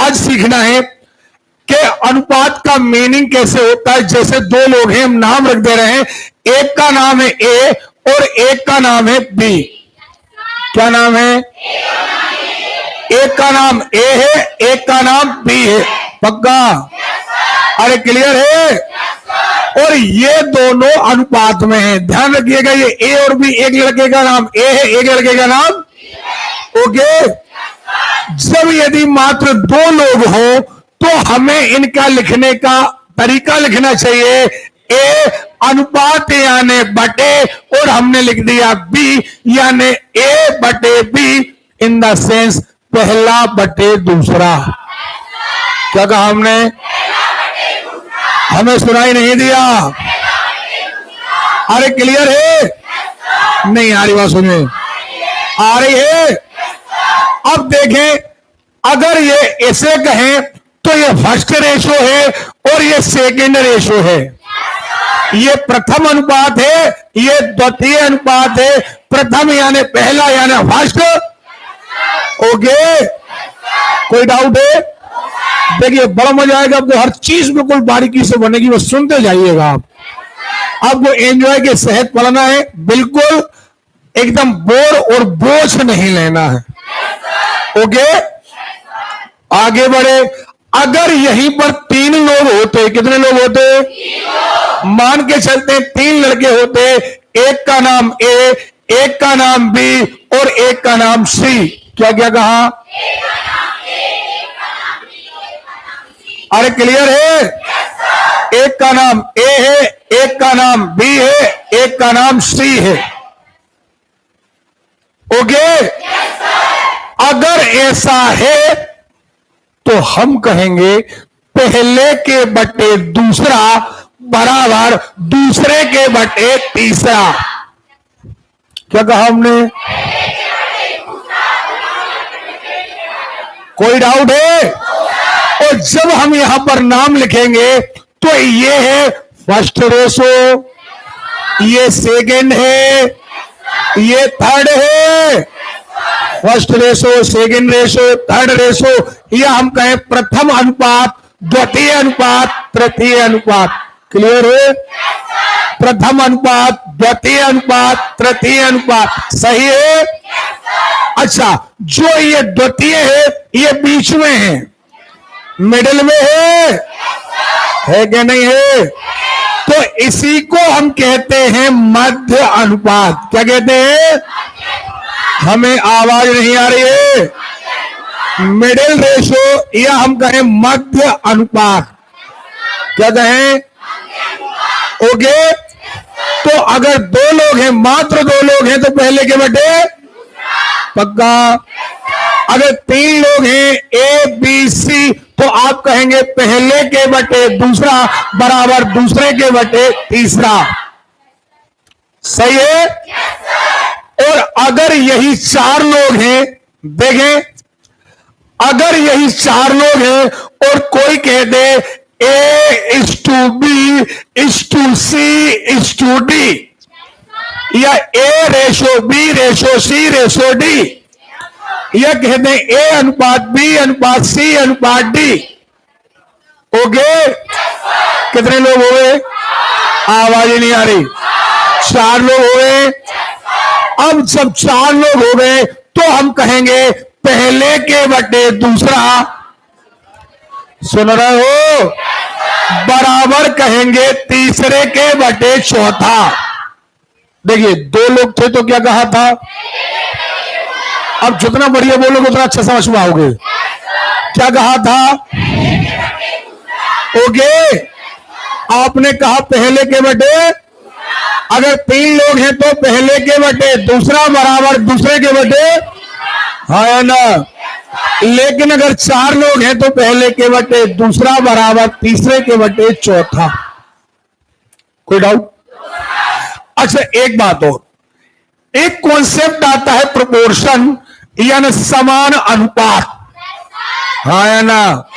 आज सीखना है कि अनुपात का मीनिंग कैसे होता है। जैसे दो लोग हैं, हम नाम रख दे रहे हैं, एक का नाम है ए और एक का नाम है बी। क्या नाम है? एक का नाम ए है, एक का नाम बी है। पक्का? अरे क्लियर है? और ये दोनों अनुपात में है। ध्यान रखिएगा, ये ए और बी, एक लड़के का नाम ए है, एक लड़के का नाम ओके। जब यदि मात्र दो लोग हो तो हमें इनका लिखने का तरीका लिखना चाहिए, ए अनुपात यानी बटे, और हमने लिख दिया बी यानी ए बटे बी, इन द सेंस पहला बटे दूसरा। क्या कहा हमने? हमें सुनाई नहीं दिया? अरे क्लियर है? नहीं आ रही बात? सुनिए, आ रही है? अब देखें, अगर ये ऐसे कहें तो ये फर्स्ट रेशो है और ये सेकंड रेशो है। ये प्रथम अनुपात है, ये द्वितीय अनुपात है। प्रथम यानी पहला यानी फर्स्ट। ओके, कोई डाउट है? देखिए बड़ा मजा आएगा आपको, हर चीज बिल्कुल बारीकी से बनेगी, बस सुनते जाइएगा आप। आपको एंजॉय के सहज पढ़ना है, बिल्कुल एकदम बोर और बोझ नहीं लेना है। ओके, आगे बढ़े। अगर यहीं पर तीन लोग होते, कितने लोग होते? मान के चलते तीन लड़के होते, एक का नाम ए, एक का नाम बी और एक का नाम सी। क्या क्या कहा? अरे क्लियर है? एक का नाम ए है, एक का नाम बी है, एक का नाम सी है। ओके, अगर ऐसा है तो हम कहेंगे पहले के बटे दूसरा बराबर दूसरे के बटे तीसरा। क्या कहा हमने? कोई डाउट है? और जब हम यहां पर नाम लिखेंगे तो ये है फर्स्ट रेशो, ये सेकंड है, ये थर्ड है। First ratio, second ratio, third ratio, या हम कहें प्रथम अनुपात, द्वितीय अनुपात, तृतीय अनुपात। क्लियर है? प्रथम अनुपात, द्वितीय अनुपात, तृतीय अनुपात। सही है? अच्छा, जो ये द्वितीय है ये बीच में है, मिडिल में है क्या नहीं है? तो इसी को हम कहते हैं मध्य अनुपात। क्या कहते हैं? हमें आवाज नहीं आ रही है। मिडिल रेशो या हम कहें मध्य अनुपात। क्या कहें? ओके, तो अगर दो लोग हैं, मात्र दो लोग हैं, तो पहले के बटे पक्का। अगर तीन लोग हैं, ए बी सी, तो आप कहेंगे पहले के बटे दूसरा बराबर दूसरे के बटे तीसरा। सही है? और अगर यही चार लोग हैं, देखें, अगर यही चार लोग हैं और कोई कह दे A is to B is to C is to D, या A ratio B ratio C ratio D, या कह दें ए अनुपात बी अनुपात सी अनुपात डी। ओके, कितने लोग हो गए? आवाज ही नहीं आ रही। चार लोग हो गए। अब जब चार लोग हो गए तो हम कहेंगे पहले के बटे दूसरा, सुन रहे हो, बराबर कहेंगे तीसरे के बटे चौथा। देखिए दो लोग थे तो क्या कहा था? अब जितना बढ़िया बोलोगे उतना अच्छा समझ पाओगे। क्या कहा था? ओके, आपने कहा पहले के बटे, अगर तीन लोग हैं तो पहले के बटे दूसरा बराबर दूसरे के बटे, है ना? लेकिन अगर चार लोग हैं तो पहले के बटे दूसरा बराबर तीसरे के बटे चौथा। कोई डाउट? अच्छा, एक बात और, एक कॉन्सेप्ट आता है प्रोपोर्शन, यानी समान अनुपात। है ना?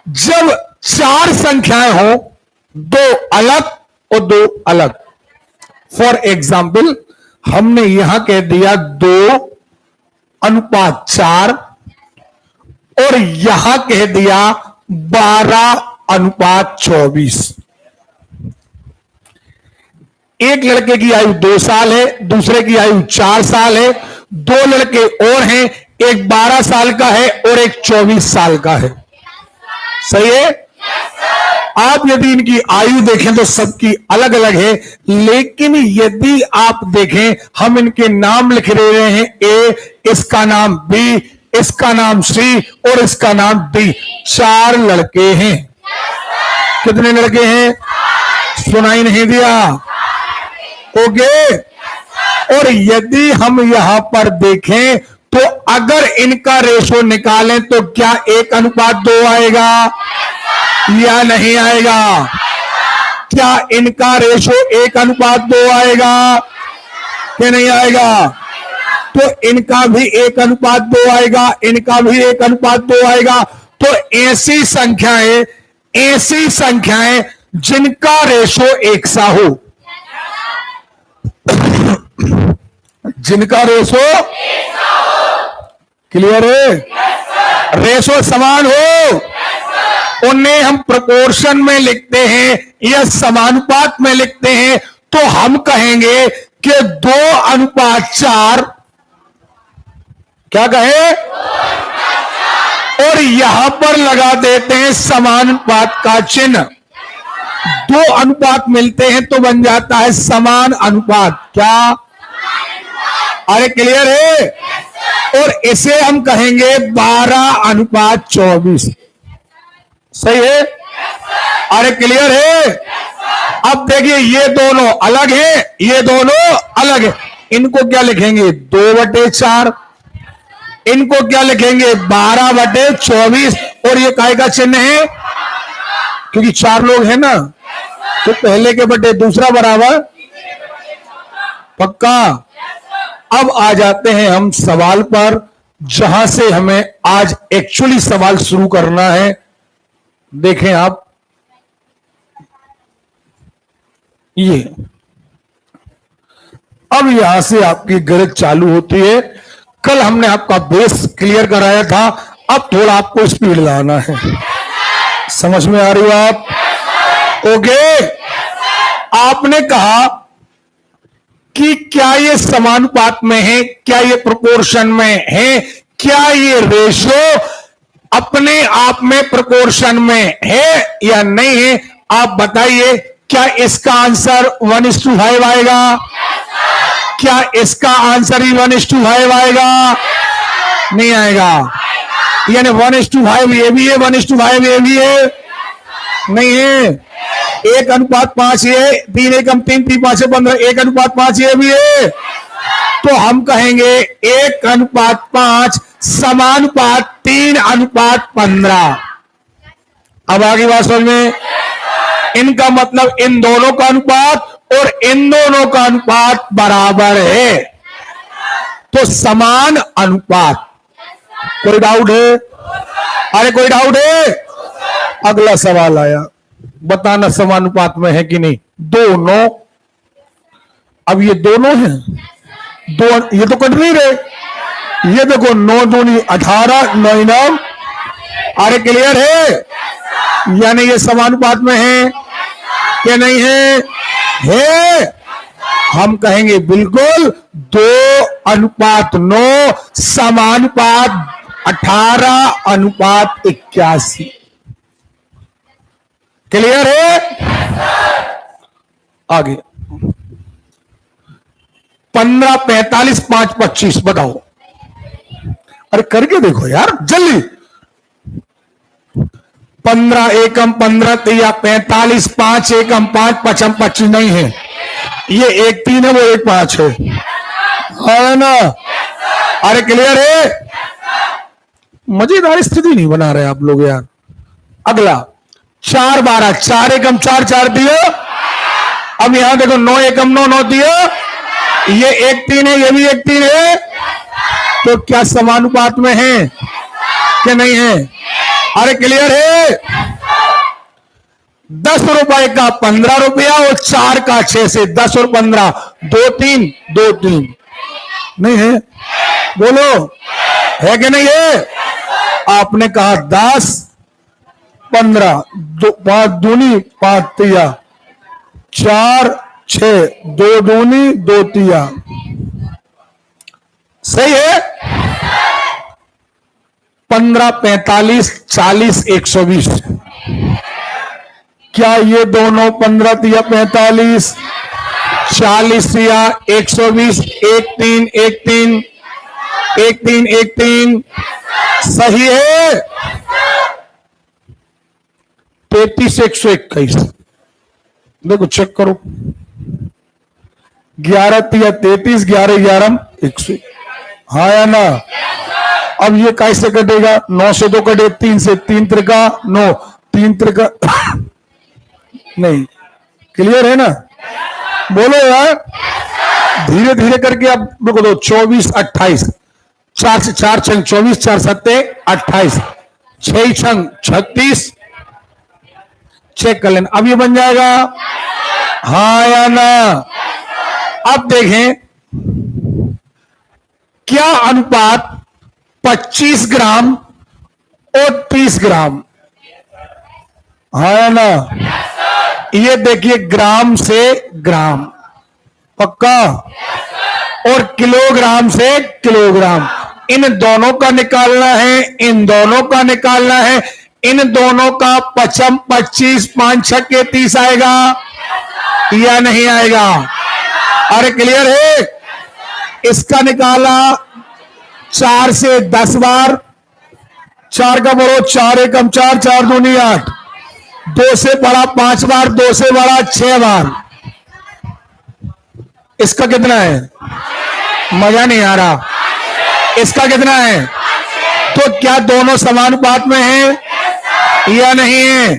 जब चार संख्याएं हो, दो अलग और दो अलग। फॉर एग्जाम्पल, हमने यहां कह दिया 2 अनुपात 4 और यहां कह दिया 12:24। एक लड़के की आयु 2 साल है, दूसरे की आयु 4 साल है, 2 लड़के और हैं, एक 12 साल का है और एक 24 साल का है। सही है? आप यदि इनकी आयु देखें तो सबकी अलग अलग है, लेकिन यदि आप देखें हम इनके नाम लिख रहे हैं, ए, इसका नाम बी, इसका नाम सी और इसका नाम डी। 4 लड़के हैं। कितने लड़के हैं? सुनाई नहीं दिया? ओके। और यदि हम यहां पर देखें तो अगर इनका रेशो निकालें तो क्या 1:2 आएगा या नहीं आएगा? क्या इनका रेशो 1:2 आएगा कि नहीं आएगा? तो इनका भी 1:2 आएगा, इनका भी 1:2 आएगा। तो ऐसी संख्याएं जिनका रेशो 1 सा हो, जिनका रेशो क्लियर है, रेशो समान हो, उन्हें हम प्रोपोर्शन में लिखते हैं या समानुपात में लिखते हैं। तो हम कहेंगे कि 2:4, क्या कहे, और यहां पर लगा देते हैं समानुपात का चिन्ह। 2 अनुपात मिलते हैं तो बन जाता है समान अनुपात। क्या? अरे क्लियर है? और इसे हम कहेंगे 12:24। सही है? अरे क्लियर है? अब देखिए ये दोनों अलग हैं, ये दोनों अलग है। इनको क्या लिखेंगे? 2/4। इनको क्या लिखेंगे? 12/24। और ये काय का चिन्ह है? क्योंकि 4 लोग हैं ना, तो पहले के बटे दूसरा बराबर। पक्का? अब आ जाते हैं हम सवाल पर, जहां से हमें आज एक्चुअली सवाल शुरू करना है। देखें आप, ये अब यहां से आपकी गणित चालू होती है। कल हमने आपका बेस क्लियर कराया था, अब थोड़ा आपको स्पीड लाना है। समझ में आ रही हो आप? ओके। आपने कहा कि क्या ये समानुपात में है, क्या ये प्रोपोर्शन में है, क्या ये रेशो अपने आप में प्रोपोर्शन में है या नहीं है? आप बताइए, क्या इसका आंसर 1:5 आएगा? क्या इसका आंसर ही 1:5 आएगा? नहीं आएगा। यानी 1:5 ये भी है, 1:5 ये भी है, नहीं है। 1:5 ये, 3 एकम 3, 3 5 15, 1:5 ये भी है। तो हम कहेंगे 1:5 समानुपात 3:15। अब आगे बात समझ में? इनका मतलब इन दोनों का अनुपात और इन दोनों का अनुपात बराबर है, तो समान अनुपात। कोई डाउट है? अरे कोई डाउट है? अगला सवाल आया, बताना समानुपात में है कि नहीं। दोनों, अब ये दोनों हैं, दो, ये तो कट नहीं रहे। ये देखो 9 दूनी 18, 9 9। अरे क्लियर है? यानी ये समानुपात में है कि नहीं है? है। हम कहेंगे बिल्कुल 2:9 समानुपात 18:81। क्लियर है? आगे 15 45 5 25 बताओ। अरे करके देखो यार जल्दी। 15 एकम 15 तिया 45, 5 एकम 5 पचम 25 नहीं है। ये 1 3 है, वो 1 5 है ना? अरे क्लियर है? मजेदार स्थिति नहीं बना रहे आप लोग यार। अगला 4 12, 4 एकम 4 4 दिया। अब यहां देखो 9 एकम 9 9 दिया। ये 1 3 है, ये भी 1 3 है। तो क्या समानुपात में है कि नहीं है? अरे क्लियर है? 10 रुपए का 15 रुपया और 4 का 6 से 10 और 15 2 3 2 3 नहीं है? बोलो है कि नहीं है? आपने कहा 10, 15, 5 दूनी 5 तिया, 4, 6, 2 दूनी 2 तिया। सही है? 15, 45, 40, 120। क्या ये दोनों 15 तिया 45, 40 तिया 120, 1 3 1 3 1 3 1 3 सही है? 33, 121। देखो चेक करो, 11 तिया 33, 11 11 100। हाँ या ना? अब ये कैसे कटेगा? 9 से 2 कटे, 3 से 3 त्रिका 9, 3 त्रिका नहीं। क्लियर है ना? बोलो यार, धीरे धीरे करके। अब देखो दो, 24, 28, 4 से 4 छंग 24, 4 सत्ते 28, 6 छंग 36। चेक कर लेना, अब ये बन जाएगा। हाँ या ना? अब देखें क्या अनुपात 25 ग्राम और 30 ग्राम। हाँ या ना? ये देखिए, ग्राम से ग्राम पक्का, और किलोग्राम से किलोग्राम। इन दोनों का निकालना है, इन दोनों का निकालना है। इन दोनों का 55, 25, 5 छक्के 30 आएगा या नहीं आएगा? अरे क्लियर है? इसका निकाला 4 से 10 बार, 4 का बड़ो 4 एकम 4, 4 दूनी 8, 2 से बड़ा 5 बार, 2 से बड़ा 6 बार। इसका कितना है? मजा नहीं आ रहा। इसका कितना है? तो क्या दोनों समानुपात में है या नहीं है?